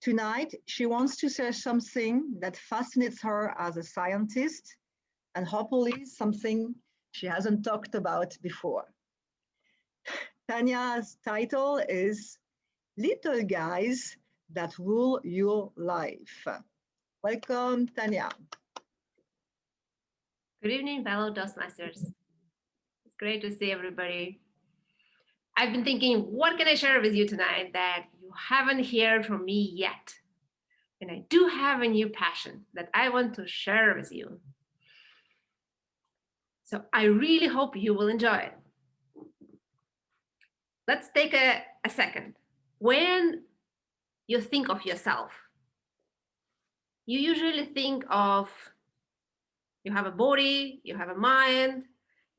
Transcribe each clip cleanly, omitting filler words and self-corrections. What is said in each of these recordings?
Tonight, she wants to share something that fascinates her as a scientist and hopefully something she hasn't talked about before. Tanya's title is Little Guys That Rule Your Life. Welcome, Tanya. Good evening, fellow Toastmasters. It's great to see everybody. I've been thinking, what can I share with you tonight that you haven't heard from me yet? And I do have a new passion that I want to share with you. So I really hope you will enjoy it. Let's take a second. When you think of yourself, you usually think of you have a body, you have a mind,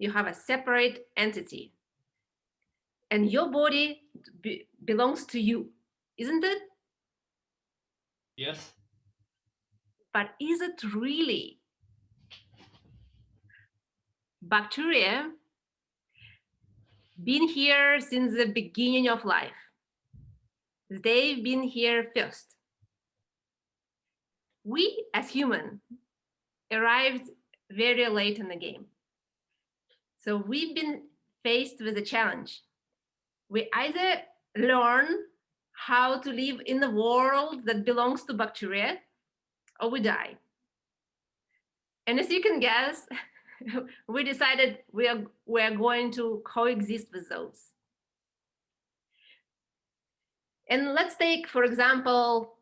you have a separate entity. And your body belongs to you, isn't it? Yes. But is it really? Bacteria been here since the beginning of life. They've been here first. We as humans arrived very late in the game. So we've been faced with a challenge. We either learn how to live in the world that belongs to bacteria, or we die. And as you can guess, we decided we are going to coexist with those. And let's take, for example,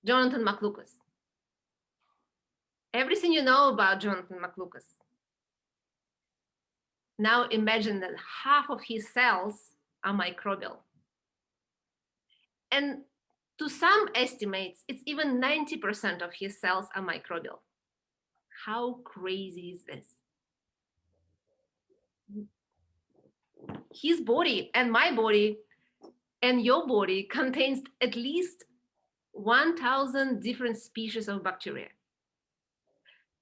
Jonathan McLucas. Everything you know about Jonathan McLucas. Now imagine that half of his cells are microbial. And to some estimates, it's even 90% of his cells are microbial. How crazy is this? His body and my body and your body contains at least 1,000 different species of bacteria.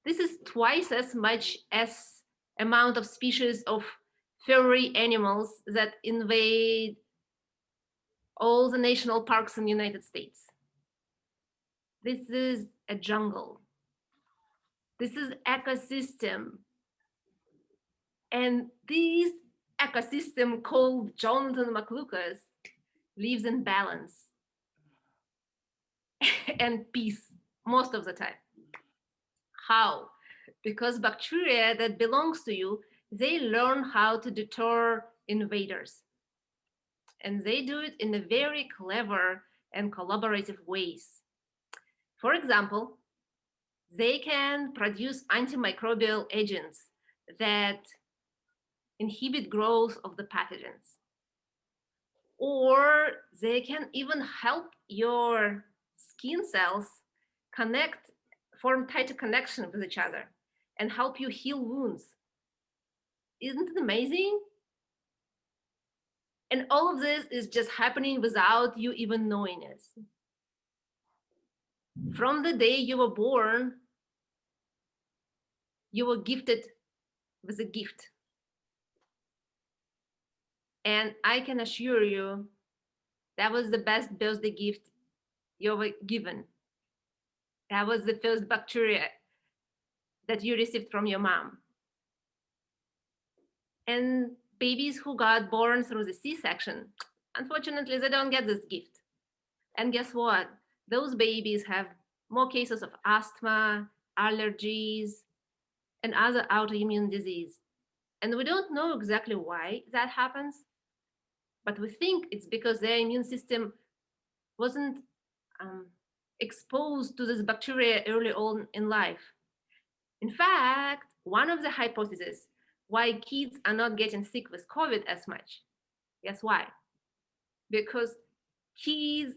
This is twice as much as amount of species of furry animals that invade all the national parks in the United States. This is a jungle. This is ecosystem. And this ecosystem called Jonathan McLucas lives in balance and peace most of the time. How? Because bacteria that belongs to you, they learn how to deter invaders. And they do it in a very clever and collaborative ways. For example, they can produce antimicrobial agents that inhibit growth of the pathogens. Or they can even help your skin cells form tighter connection with each other and help you heal wounds. Isn't it amazing? And all of this is just happening without you even knowing it. From the day you were born, you were gifted with a gift. And I can assure you, that was the best birthday gift you were given. That was the first bacteria that you received from your mom. And babies who got born through the C-section, unfortunately, they don't get this gift. And guess what? Those babies have more cases of asthma, allergies, and other autoimmune disease. And we don't know exactly why that happens, but we think it's because their immune system wasn't exposed to this bacteria early on in life. In fact, one of the hypotheses why kids are not getting sick with COVID as much, guess why? Because kids,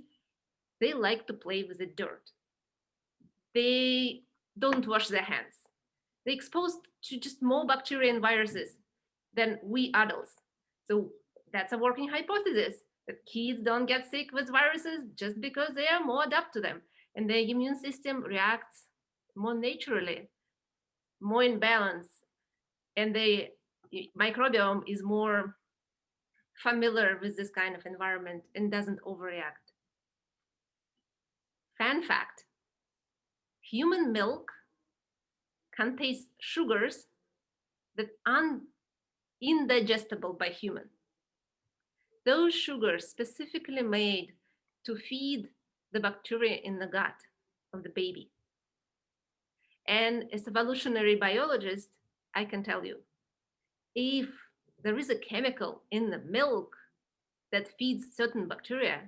they like to play with the dirt. They don't wash their hands. They're exposed to just more bacteria and viruses than we adults. So that's a working hypothesis, that kids don't get sick with viruses just because they are more adapt to them and their immune system reacts more naturally, more in balance, and the microbiome is more familiar with this kind of environment and doesn't overreact. Fun fact, human milk contains sugars that are indigestible by human. Those sugars specifically made to feed the bacteria in the gut of the baby. And as evolutionary biologist, I can tell you, if there is a chemical in the milk that feeds certain bacteria,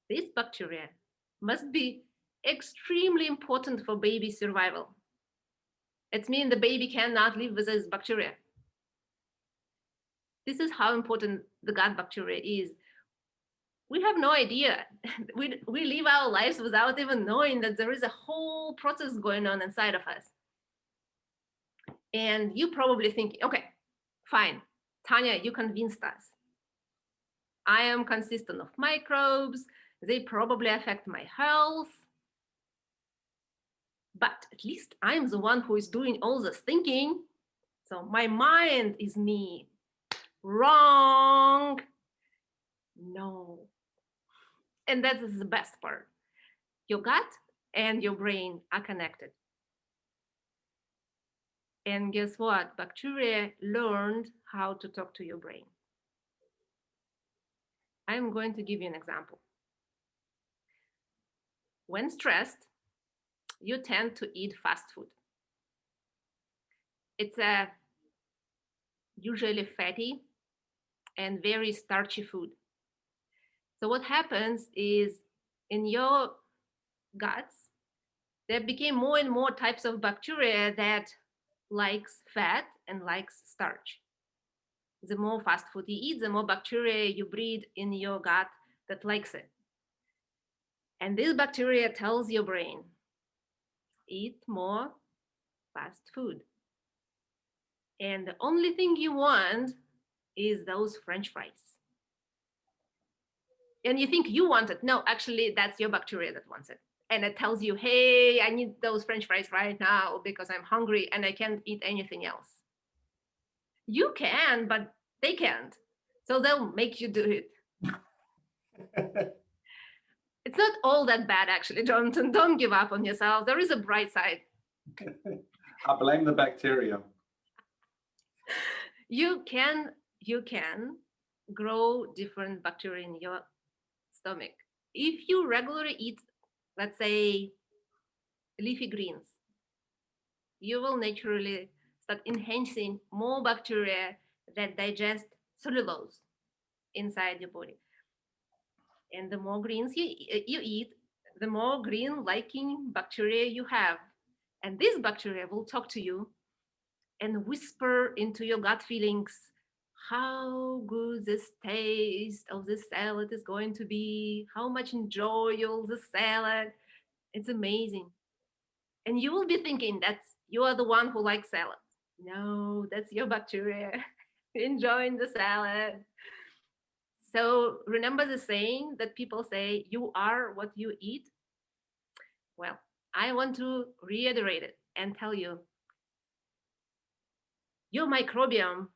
this bacteria must be extremely important for baby survival. It means the baby cannot live with this bacteria. This is how important the gut bacteria is. We have no idea. We live our lives without even knowing that there is a whole process going on inside of us. And you probably think, okay, fine, Tanya, you convinced us. I am consistent of microbes. They probably affect my health. But at least I'm the one who is doing all this thinking. So my mind is me. Wrong. No. And that is the best part. Your gut and your brain are connected. And guess what? Bacteria learned how to talk to your brain. I'm going to give you an example. When stressed, you tend to eat fast food. It's a usually fatty and very starchy food. So what happens is in your guts, there became more and more types of bacteria that likes fat and likes starch. The more fast food you eat, the more bacteria you breed in your gut that likes it. And this bacteria tells your brain, eat more fast food. And the only thing you want is those French fries. And you think you want it. No, actually, that's your bacteria that wants it. And it tells you, hey, I need those French fries right now because I'm hungry and I can't eat anything else. You can, but they can't. So they'll make you do it. It's not all that bad, actually, Jonathan. Don't give up on yourself. There is a bright side. I blame the bacteria. You can grow different bacteria in your stomach. If you regularly eat, let's say, leafy greens, you will naturally start enhancing more bacteria that digest cellulose inside your body. And the more greens you eat, the more green-liking bacteria you have. And this bacteria will talk to you and whisper into your gut feelings how good this taste of this salad is going to be, how much enjoyable the salad. It's amazing. And you will be thinking that you are the one who likes salad. No, that's your bacteria enjoying the salad. So remember the saying that people say, you are what you eat? Well, I want to reiterate it and tell you, your microbiome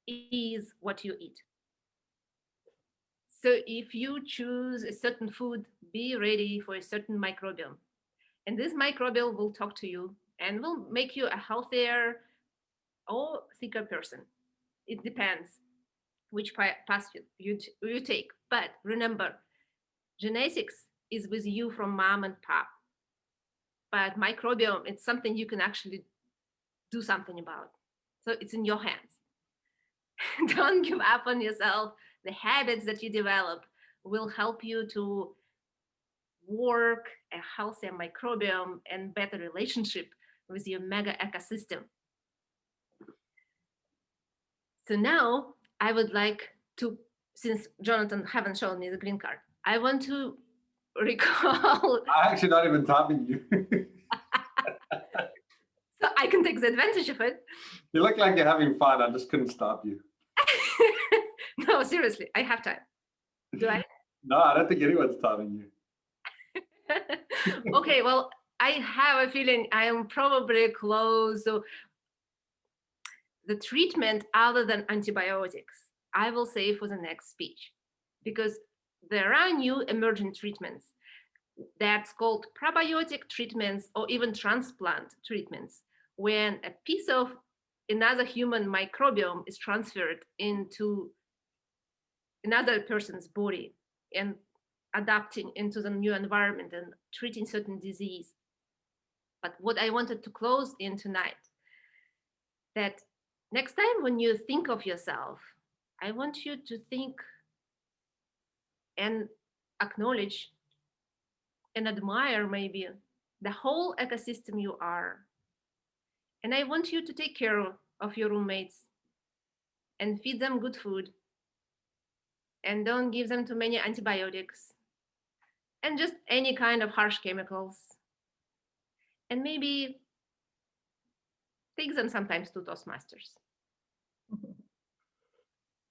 is what you eat. So if you choose a certain food, be ready for a certain microbiome. And this microbiome will talk to you and will make you a healthier or sicker person. It depends which path you take. But remember, genetics is with you from mom and pop. But microbiome, it's something you can actually do something about. So it's in your hands. Don't give up on yourself. The habits that you develop will help you to work a healthier microbiome and better relationship with your mega ecosystem. So now I would like to, since Jonathan haven't shown me the green card, I want to recall. I'm actually not even topping you. So I can take the advantage of it. You look like you're having fun. I just couldn't stop you. No, seriously, I have time. Do I? No, I don't think anyone's topping you. Okay, well, I have a feeling I am probably close. So the treatment other than antibiotics, I will say for the next speech, because there are new emerging treatments. That's called probiotic treatments or even transplant treatments, when a piece of another human microbiome is transferred into another person's body and adapting into the new environment and treating certain disease. But what I wanted to close in tonight, that next time when you think of yourself, I want you to think and acknowledge and admire maybe the whole ecosystem you are. And I want you to take care of your roommates and feed them good food and don't give them too many antibiotics and just any kind of harsh chemicals. And maybe take them sometimes to Toastmasters.